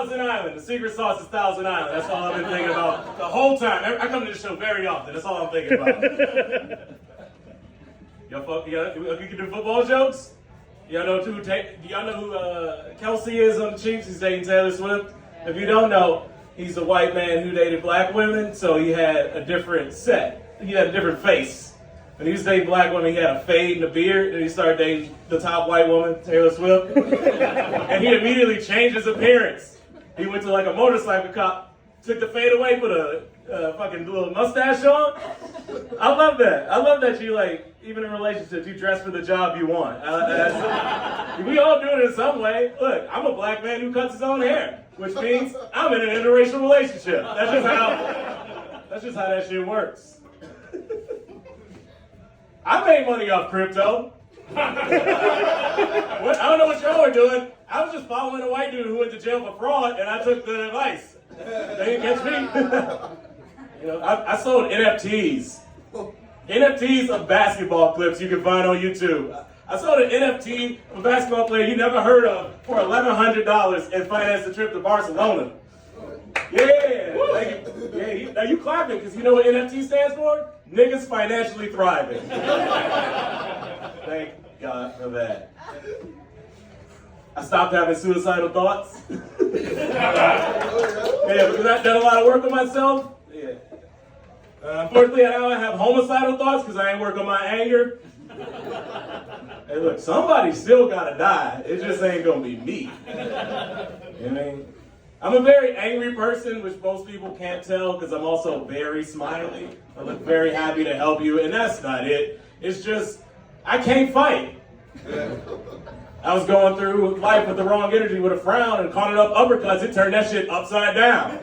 Thousand Island. The secret sauce is Thousand Island. That's all I've been thinking about the whole time. I come to this show very often. That's all I'm thinking about. You can do football jokes? Y'all know who Kelsey is on the Chiefs? He's dating Taylor Swift. If you don't know, he's a white man who dated black women, so he had a different set. He had a different face. When he was dating black women, he had a fade and a beard, and he started dating the top white woman, Taylor Swift. And he immediately changed his appearance. He went to like a motorcycle cop, took the fade away, put a fucking little mustache on. I love that. I love that you, like, even in relationships, you dress for the job you want. We all do it in some way. Look, I'm a black man who cuts his own hair, which means I'm in an interracial relationship. That's just how that shit works. I made money off crypto. I don't know what y'all are doing. I was just following a white dude who went to jail for fraud, and I took the advice. They didn't catch me. I sold NFTs. NFTs of basketball clips you can find on YouTube. I sold an NFT of a basketball player you never heard of for $1,100 and financed a trip to Barcelona. Yeah. Are you clapping? Because you know what NFT stands for? Niggas financially thriving. Thank God for that. I stopped having suicidal thoughts. Yeah, because I've done a lot of work on myself. Yeah. Unfortunately, I now have homicidal thoughts because I ain't working on my anger. Hey, look, somebody still gotta die. It just ain't gonna be me. You know what I mean? I'm a very angry person, which most people can't tell because I'm also very smiley. I look very happy to help you, and that's not it. It's just, I can't fight. I was going through life with the wrong energy with a frown and caught it up uppercuts. It turned that shit upside down.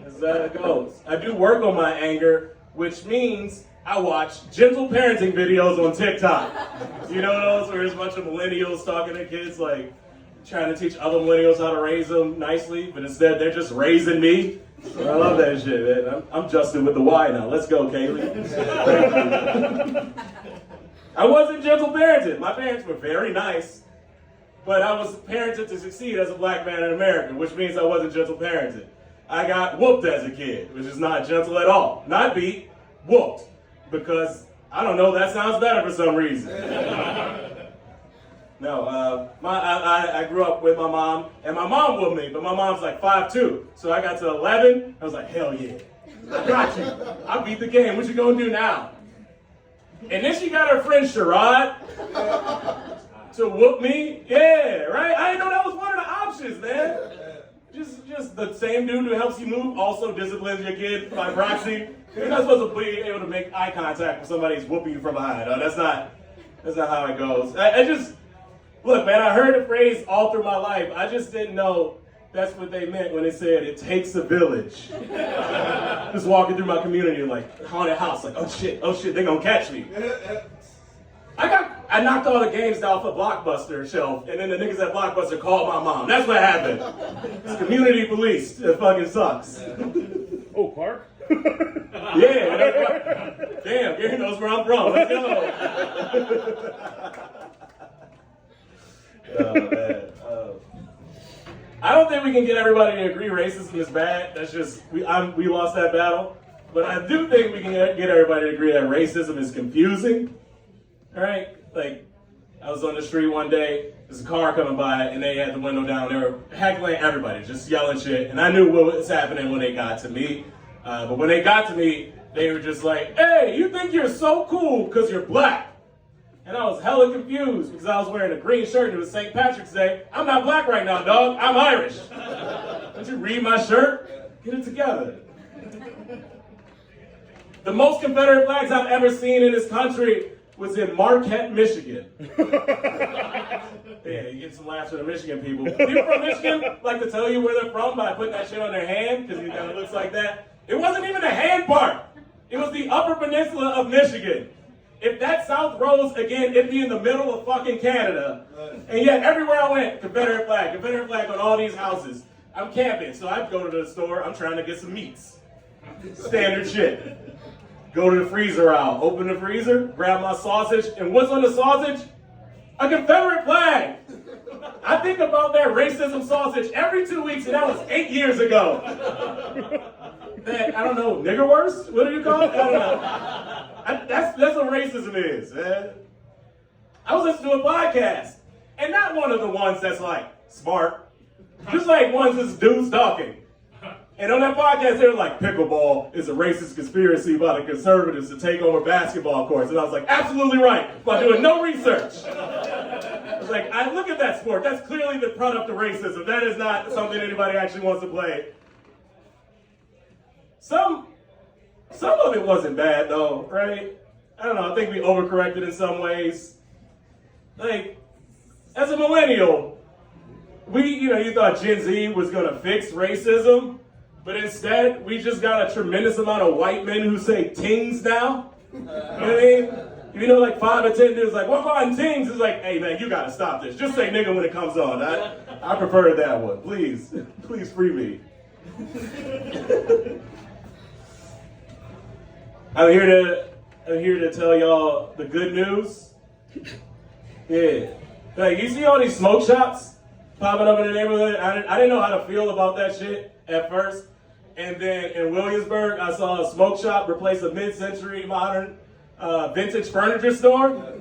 That's how it goes. I do work on my anger, which means I watch gentle parenting videos on TikTok. You know those where there's a bunch of millennials talking to kids, like trying to teach other millennials how to raise them nicely, but instead they're just raising me. I love that shit, man. I'm Justin with the Y now. Let's go, Kaylee. I wasn't gentle parented. My parents were very nice, but I was parented to succeed as a black man in America, which means I wasn't gentle parented. I got whooped as a kid, which is not gentle at all. Not beat, whooped. Because, I don't know, that sounds better for some reason. No, I grew up with my mom, and my mom whooped me, but my mom's like 5'2". So I got to 11, I was like, hell yeah. I got you. I beat the game. What you gonna do now? And then she got her friend Sherrod to whoop me. Yeah, right? I didn't know that was one of the options, man. Just the same dude who helps you move also disciplines your kid by proxy. You're not supposed to be able to make eye contact when somebody's whooping you from behind. No, that's not how it goes. Look, man, I heard the phrase all through my life. I just didn't know that's what they meant when they said it takes a village. Just walking through my community like haunted house, like, oh shit, they gonna catch me. I knocked all the games down for Blockbuster shelf, and then the niggas at Blockbuster called my mom. That's what happened. It's community police. It fucking sucks. Oh, Clark? Yeah. Damn, Gary knows where I'm from. Let's go. Oh, man. I don't think we can get everybody to agree racism is bad. That's just, we lost that battle. But I do think we can get everybody to agree that racism is confusing. All right? Like, I was on the street one day, there's a car coming by, and they had the window down. They were heckling everybody, just yelling shit. And I knew what was happening when they got to me. But when they got to me, they were just like, hey, you think you're so cool because you're black. And I was hella confused because I was wearing a green shirt and it was St. Patrick's Day. I'm not black right now, dog. I'm Irish. Don't you read my shirt? Get it together. The most Confederate flags I've ever seen in this country was in Marquette, Michigan. Yeah, you get some laughs from the Michigan people. People from Michigan like to tell you where they're from by putting that shit on their hand because it kind of looks like that. It wasn't even the hand part. It was the Upper Peninsula of Michigan. If that South rose again, it'd be in the middle of fucking Canada. And yet everywhere I went, Confederate flag on all these houses. I'm camping, so I go to the store, I'm trying to get some meats. Standard shit. Go to the freezer aisle, open the freezer, grab my sausage, and what's on the sausage? A Confederate flag. I think about that racism sausage every 2 weeks, and that was 8 years ago. That, I don't know, nigger worst? What do you call it? I don't know. That's what racism is, man. I was listening to a podcast, and not one of the ones that's like smart, just like ones that's dudes talking. And on that podcast, they were like, pickleball is a racist conspiracy by the conservatives to take over basketball courts. And I was like, absolutely right, by doing no research. I was like, I look at that sport. That's clearly the product of racism. That is not something anybody actually wants to play. Some of it wasn't bad, though, right? I don't know. I think we overcorrected in some ways. Like, as a millennial, you thought Gen Z was going to fix racism. But instead, we just got a tremendous amount of white men who say tings now. You know what I mean? Like 5 or 10 dudes like, what about tings? It's like, hey man, you gotta stop this. Just say nigga when it comes on. I prefer that one. Please free me. I'm here to tell y'all the good news. Yeah. Like, you see all these smoke shops popping up in the neighborhood? I didn't know how to feel about that shit at first. And then in Williamsburg, I saw a smoke shop replace a mid-century modern vintage furniture store.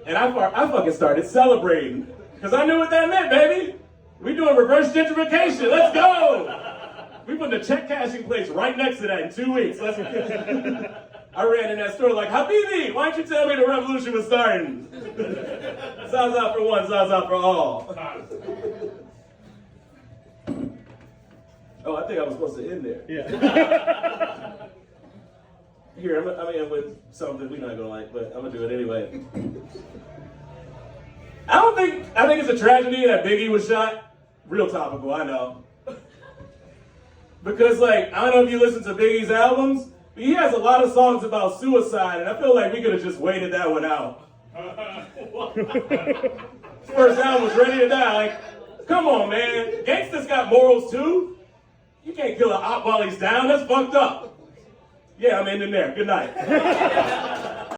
And I fucking started celebrating. Because I knew what that meant, baby. We doing reverse gentrification. Let's go. We put the check cashing place right next to that in 2 weeks. I ran in that store like, Habibi, why don't you tell me the revolution was starting? Sounds out for one, sounds out for all. Oh, I think I was supposed to end there. Yeah. Here, I'm gonna end with something we're not gonna like, but I'm gonna do it anyway. I think it's a tragedy that Biggie was shot. Real topical, I know. Because, like, I don't know if you listen to Biggie's albums, but he has a lot of songs about suicide, and I feel like we could have just waited that one out. First album was Ready to Die. Like, come on, man. Gangsta's got morals too. You can't kill an op while he's down. That's fucked up. Yeah, I'm ending there. Good night.